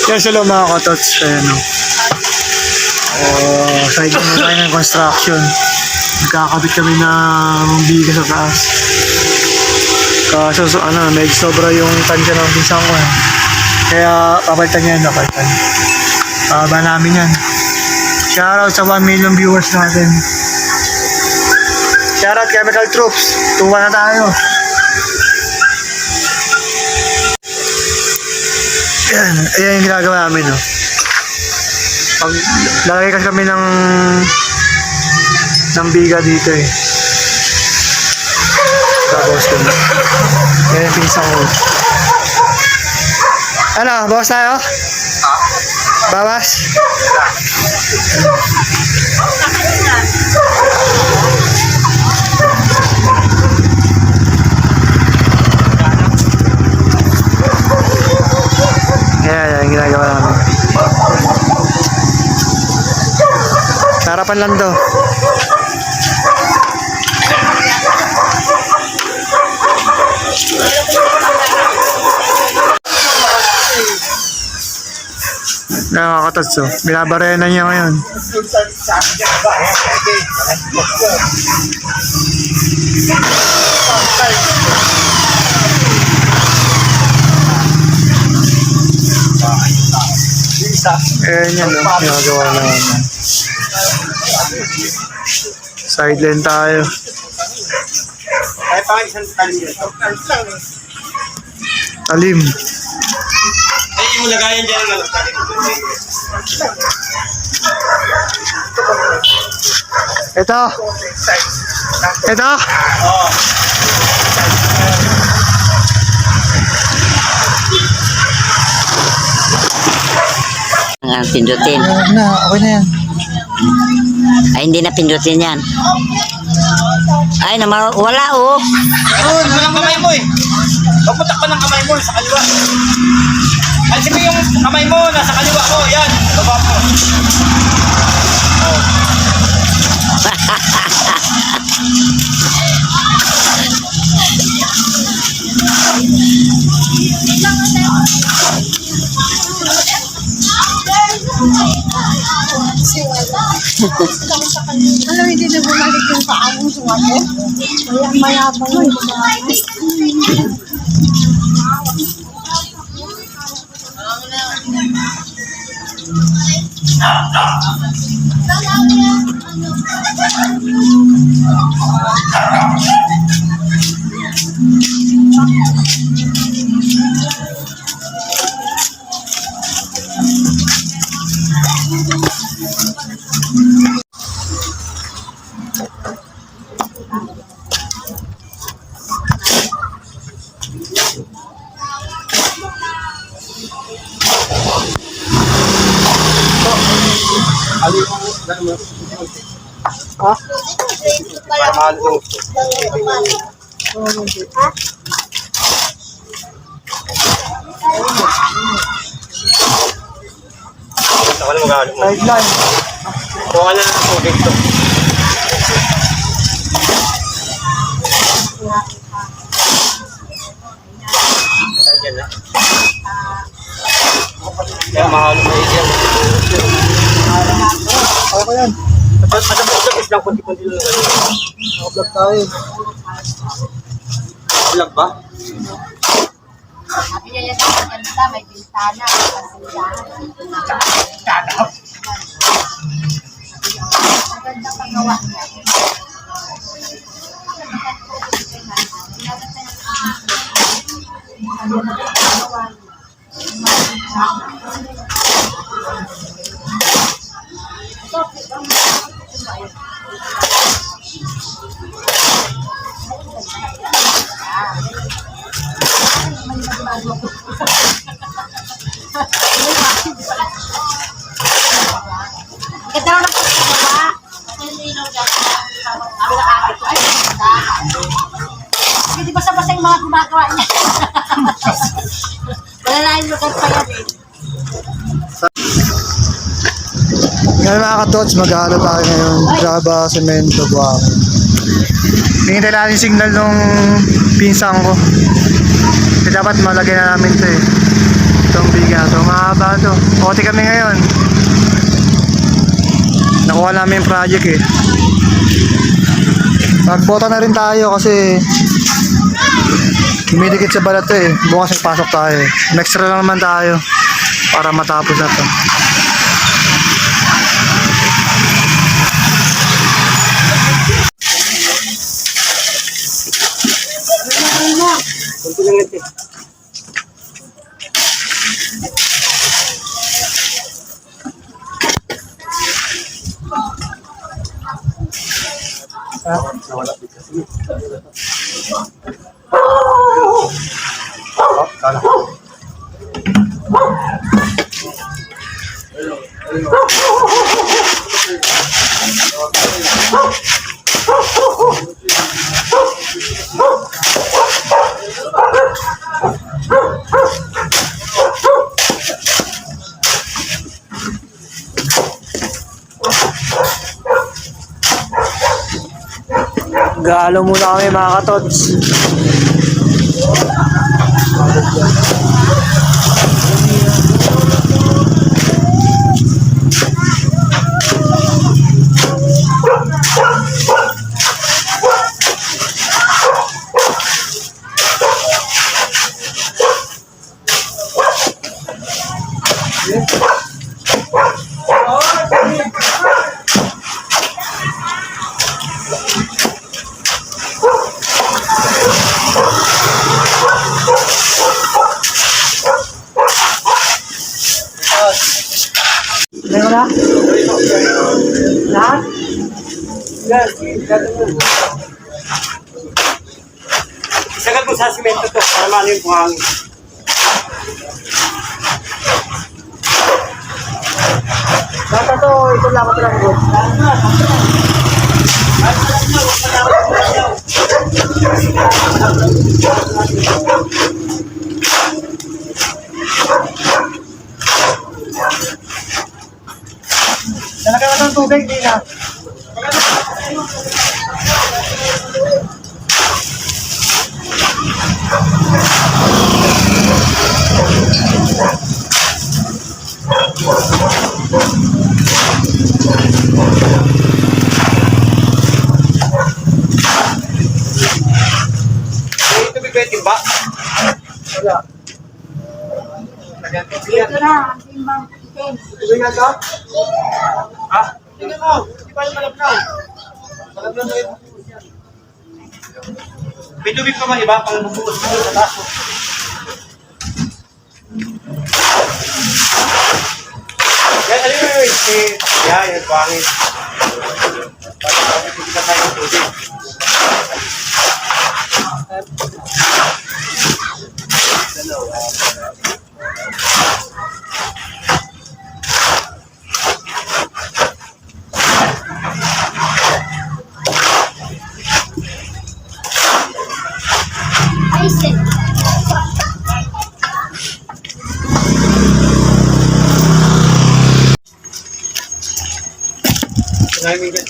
Yan sila mga katots. Kaya no. Side na tayo ng construction. Nagkakabit kami ng biga sa taas. Kaso medyo sobra yung tansya ng pisang ko. Kaya papalitan niya yan, papalitan. Pababa namin yan. Shoutout sa 1 million viewers natin. Shoutout Chemical Troops. Tuwa na tayo. Ayan yung ginagawa namin, no? Pag lalagay kasi kami ng biga dito eh. Tapos ko na. Ayan yung pinsang ko. Ano, bawas tayo? Bawas? Ayan yung ginagawa namin. Harapan lang to. Nakakatats oh. Binabarena niya ngayon. Ayan yan oh. Ginagawa na naman. Sideline tayo. Talim. Ay, yung lagayan dyan ng Ito. Ito. Oo. Pindutin. Okay na yan. Ay, hindi na pindutin yan. Ay, wala oh. Ayun, walang kamay mo eh. Pagputak pa ng kamay mo sa kaliwa. Alisin mo yung kamay mo nasa kaliwa ko. Yan, baba mo. Oh. Alam, hindi na bumalik yung paa mo sumakit. Mayabang mo yung Sideline. Kuha na ng tubig to. Ayan na. Kaya mahalo na yan. Okay yan. Patapos lang kunti-kunti lang. Naka-vlog tayo. Vlog ba? Sabi niya yan ang maganda, may bintana, kasiyahan. Maganda paggawa niya. Ganda raw ng pagkagawa. Sabi ng ate ko, ay, ganda. Kasi di basta-basta yung mga gumagawa niya. Wala na yung lugar pa yan eh. Ngayon mga katots, mag-aaral tayo ngayon. Graba, semento, buhangin. Hintay natin signal nung pinsang ko. Kasi dapat malagay na namin ito eh. Itong biga to, mahaba to. Kote kami ngayon. Nakuha namin yung project eh. Nagbota na rin tayo kasi dumidikit sa balat to eh. Bukas nagpasok tayo eh. Extra lang naman tayo para matapos na to. Kunti lang ito. Galo muna kami mga katots. Meron na? Lahat? Isagad mo sa simento to para maano yung buhangin. Bata to, ito lang ako lang good. Nalagyan ka ng tubig, di na. May tubig ba yung timba? Wala. Ito na, ang timbang itim. Tubig na ito? Ha? Tingnan mo, hindi pa yung malabnaw. Malabnaw na yun. May tubig pa man iba pang bubuos mo sa taso. Yan, alin mo yung isip. Yan, yung buhangin. Para hindi ka tayo ng tubig. Ayos din. Namin yan.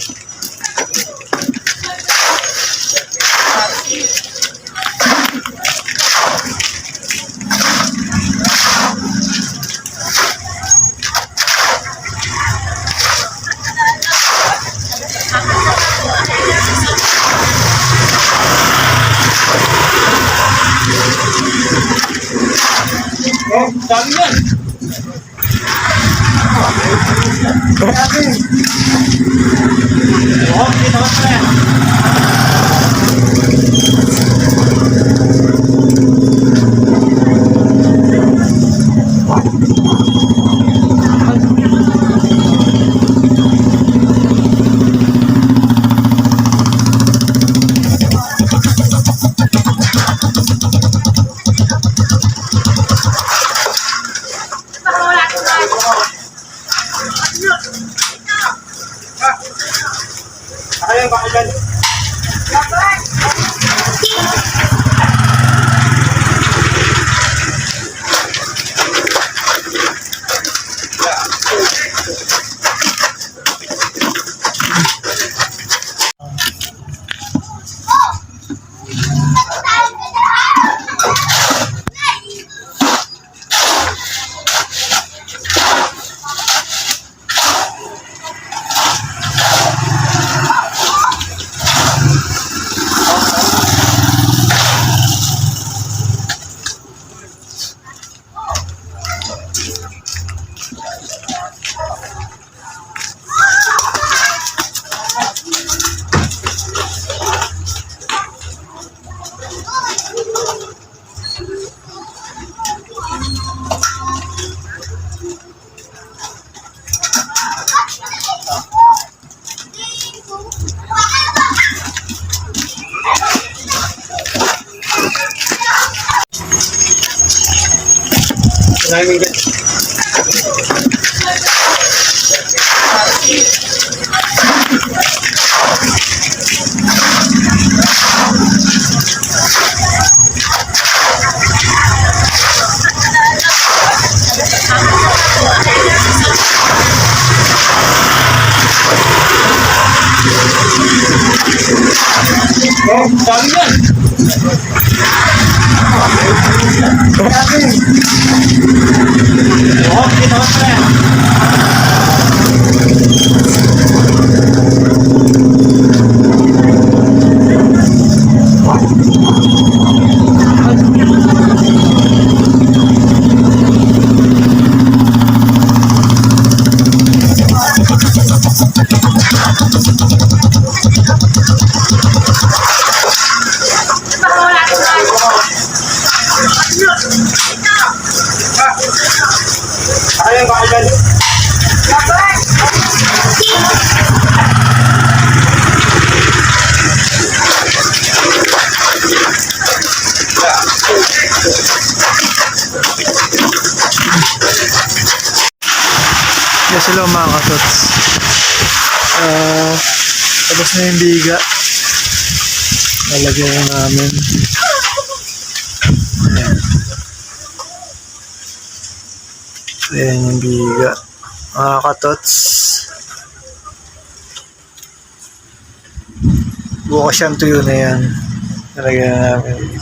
Oh, dami yan. Oh, kita ko na yan. Ayun, baka dyan. Namin gan. Oh, dami yan. Oh, kita mo pa yan. Ayun, baka dyan. Yes, hello mga katots. Tapos na yung biga. Lalagyan na namin. Ayan. Ayan yung biga. Mga katots. Bukas yan tuyo na yan. Lalagyan na namin.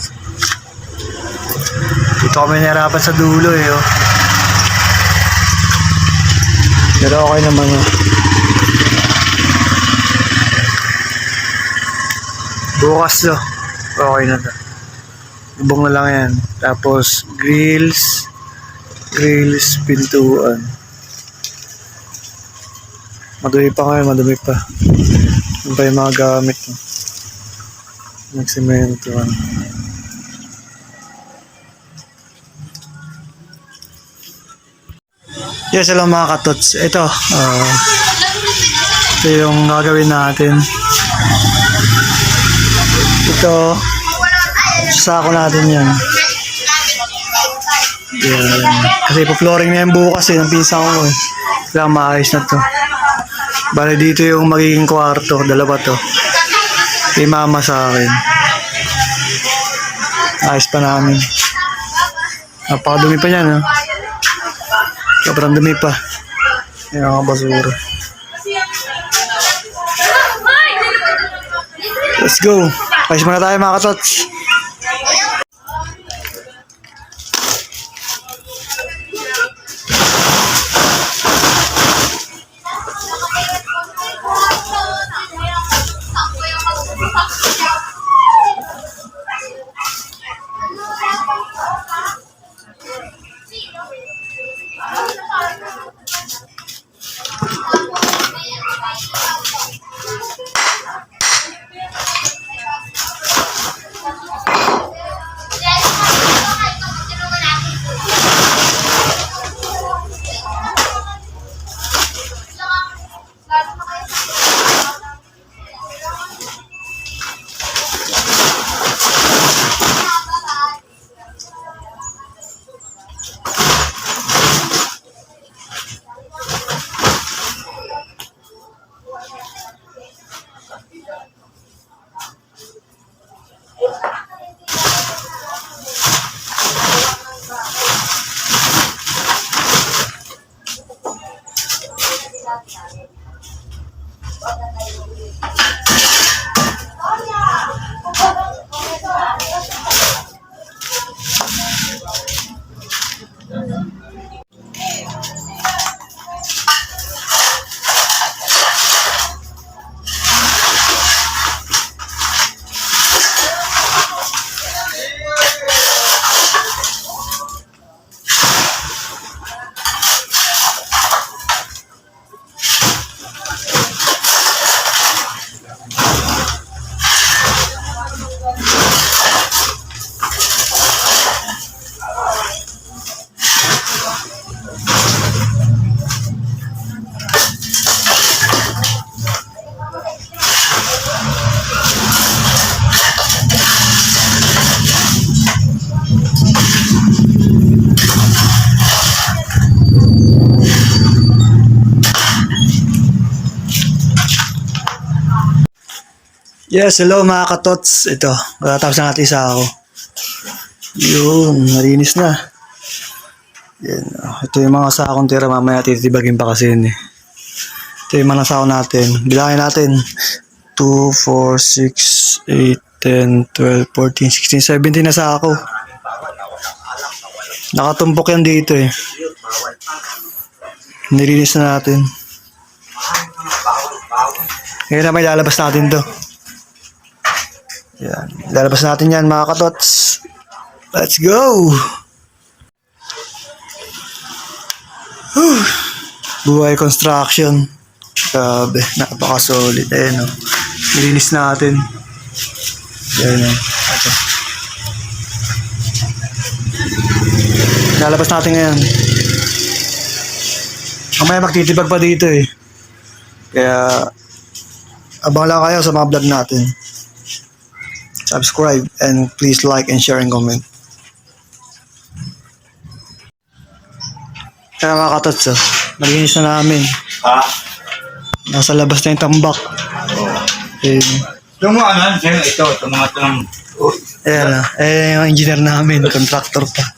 Dito kami nahirapan sa dulo eh. Oh. Pero okay naman oh. Bukas to. Okay na to. Lubong na lang yan. Tapos grills, pintuan. Madumi pa ngayon, madumi pa. Yun pa yung mga gamit mo. Nagsimentuan. Yes, hello mga katots. Ito yung gagawin natin. Ito, sako natin yan. Yan. Kasi po-flooring na yan bukas ng pinsan ko eh. Kailangan maayos na to. Bale dito yung magiging kwarto, dalawa to. Kay mama sa akin. Ayos pa namin. Napakadumi pa yan, ha? Sobrang dumi pa. Yan ang basura. Let's go. Ayos muna tayo mga katots. Yes, hello mga katots. Ito, matatapos na natin isa ako. Yun, malinis na. Yan. Ito yung mga sakong tira. Mamaya titibagin pa kasi yun eh. Ito yung mga sako natin. Bilangin natin. 2, 4, 6, 8, 10, 12, 14, 16, 17 na sako. Nakatumpok yan dito eh. Nilinis na natin. Ngayon na may lalabas natin to. Yan. Lalabas natin yan mga katots. Let's go! Whew. Buhay construction. Grabe, napaka-solid. Ayan o. Nilinis natin. Ayan o. Ito. Lalabas natin ngayon. Mamaya magtitibag pa dito eh. Kaya abang lang kayo sa mga vlog natin. Subscribe and please like and share and comment. Kaya mga katots, nalinis na namin. Ha? Nasa labas na yung tambak. Ayan. Yung mga ano, ito mga itong... Ayan na. Yung engineer namin, contractor pa.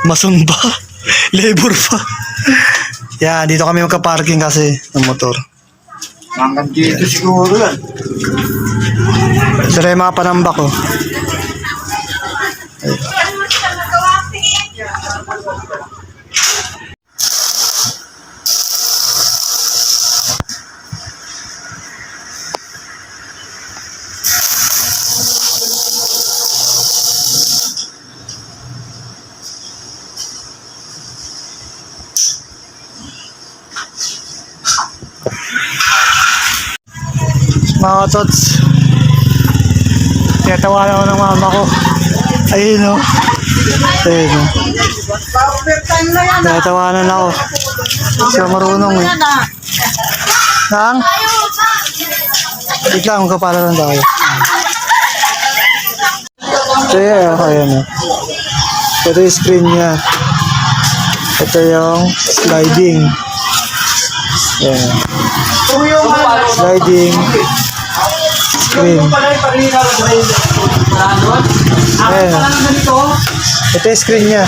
Mason pa. Labor pa. Yan, dito kami magka-parking kasi ng motor. Hanggang dito siguro yan. Ito na yung mga panambak ko. Mga tots, tinatawanan ako ng mama ko. Ayun o. Ayun o. Tinatawanan ako. Siya marunong eh. Nang? Wait lang, magkapala lang tayo. Ito yun, ayan o. Ito yung screen niya. Ito yung sliding. Ayan. Sliding. Screen. Ayan. Ito yung screen niya.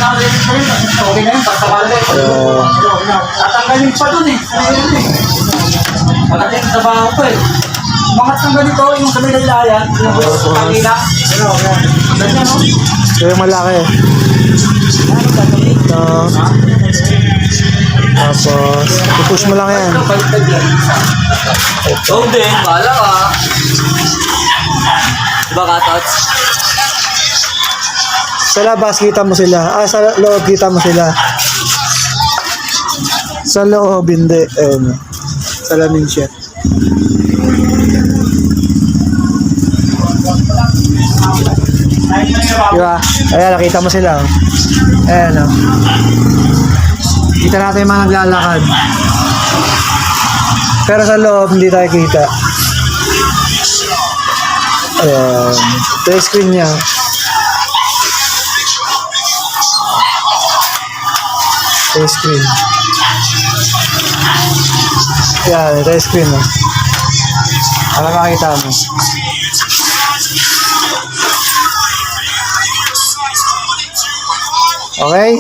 Tatanggalin pa dun eh. Matagin sa baho ko eh. Umangat ng ganito, yung sa may laylayan, yung kanina. Ganyan no? Ito yung malaki. Ito. Tapos, i-push mo lang yan. Oh, din. Bahala ka. Diba ka, Tots? Sa labas, kita mo sila. Sa loob, kita mo sila. Sa loob, hindi. Ayun. Salamin siya. Diba? Ayan, nakita mo sila. Ayan, o. Kita natin yung mga naglalakad. Pero sa loob, hindi tayo kita. Ayan. Ito yung screen niya. Ito yung screen. Ayan, ito yung screen. Ano makikita mo? Okay?